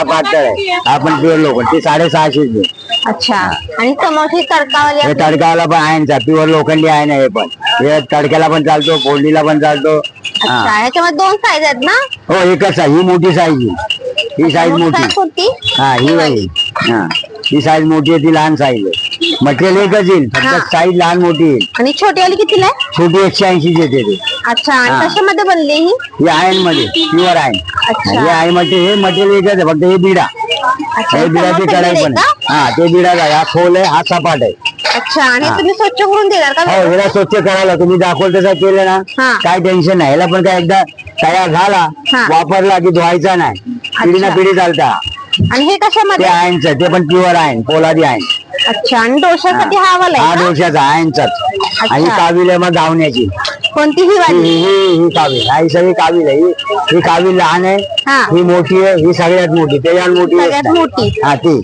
हा पातळ आहे, आपण प्युअर लोखंड ती 650 अच्छा. आणि समोरची तडकावाली हे तडकावाला पण आहे, प्युअर लोखंडी आहे ना. हे पण हे तडक्याला पण चालतो, फोडणीला पण चालतो. अच्छा. ह्याच्यामध्ये 2 साईज आहेत ना? हो एकच आहे, ही मोठी साईज ही साईज मोठी. कोणती? हा ही वाली. हा ही साईज मोठी आहे, ती लहान साईज आहे. मटेरियल एकच येईल, फक्त साईज लहान मोठी येईल. आणि छोटी वाली कितीला आहे? छोटी 180 येते ते. अच्छा. आणि कशामध्ये बनली ही? आयन मध्ये प्युअर आयन. हे आयन मध्ये हे मटेरियल एकच आहे, फक्त हे बिडा. हे बिडाची कढाई पण हा ते बिडाचा आहे. हा खोल आहे, हा सपाट आहे. अच्छा. आणि तुम्ही स्वच्छ करून देणार का? हो ह्याला स्वच्छ करायला तुम्ही दाखवल तसं केलं ना काय टेन्शन नाही. ह्याला पण काय एकदा तयार झाला वापरला की धुवायचा नाही, पिढी ना पिढी चालता. आणि हे कशामध्ये? ते आयनच, ते पण प्युअर आयन, पोलादी आयन. अच्छा. आणि डोशासाठी हा वाला हा आहे का? डोशाचा आयनचाच. आणि काविल आहे मग धावण्याची. कोणती ही वाली? ही काविल, ही सगळी काविल आहे. ही काविल लहान आहे, ही मोठी आहे, ही सगळ्यात मोठी, त्याच्यात मोठी सगळ्यात मोठी. हा ती.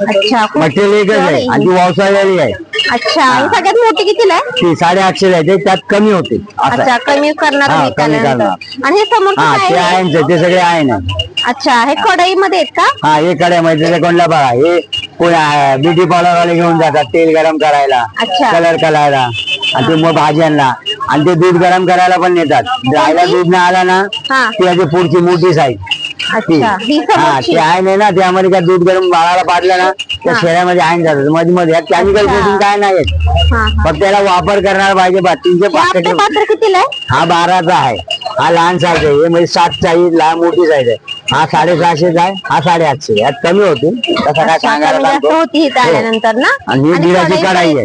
अच्छा. मटेरियल एकच आहे आणि ती व्यवसायाची आहे. अच्छा. आणि सगळ्यात मोठी कितीला आहे? ती 850 आहे, ते त्यात कमी होते. अच्छा. कमी करणार तुम्ही कमी त्यानंतर. करणार. आणि हे समोरचं हा काय ते आहे? आयनच, ते सगळे आयन आहे. अच्छा. हे कढई मध्ये आहेत का? हा हे कड्यामध्ये कोणला बघा, हे ब्युटी पार्लर वाले घेऊन जातात तेल गरम करायला, अच्छा. कलर करायला, आणि ते मग भाज्यांना, आणि ते दूध गरम करायला पण नेतात. जायला दूध नाही आला ना ती याची पुढची मोठी साईज. अच्छा. ही हा समोरची. ते आयन आहे ना, त्यामध्ये काय दूध गरम बाळाला पाडलं ना त्या शेऱ्यामध्ये आयन जातात. मध्ये मध्ये यात केमिकल कोटिंग काय नाही येत. हा. फक्त त्याला वापर करणार पाहिजे. 365 हे पात्र कितीला आहे? हा 12चा आहे. हा लहान साईज आहे. हे म्हणजे 7 साईज लहान मोठी साईज आहे. हा 650 आहे, हा 850. यात कमी होतील तसं काय सांगायला कमी जास्त सांगतो. होती ही आल्यानंतर ना. आणि ही बिडाची कढाई आहे.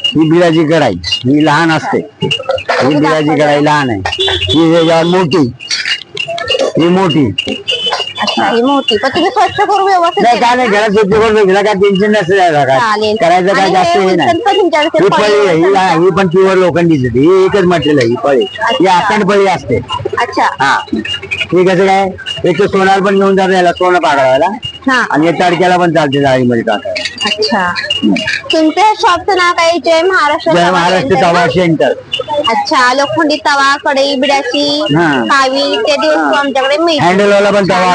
ही बिडाची कढाई, ही लहान असते. ही बिडाची कढाई लहान आहे, ही त्याच्यावर मोठी, ही मोठी. अच्छा. ही मोठी पण तुम्ही स्वच्छ करून व्यवस्थित नाही काय नाही, घरात स्वच्छ करून घेतला काय टेन्शन नसतं चालेल. करायचं. काय जास्त हे नाही. ही पळी आहे, ही पण प्युअर लोखंडीच आहे. ही एकच मटेरियल आहे. ही पळी, ही अखंड पळी असते. अच्छा. हा हे कसं काय, एक तर सोनार पण घेऊन जातो याला, सोनं पाडवायला, आणि हे तडक्याला पण चालते जाळीमध्ये टाकायला. अच्छा. तुमच्या शॉपचं नाव काय? जय महाराष्ट्र. जय महाराष्ट्र तवा सेंटर. अच्छा. लोखंडी तवा, कढई, बिडाची, कावी इत्यादी वस्तू आमच्याकडे मिळतात. हँडलवाला पण तवा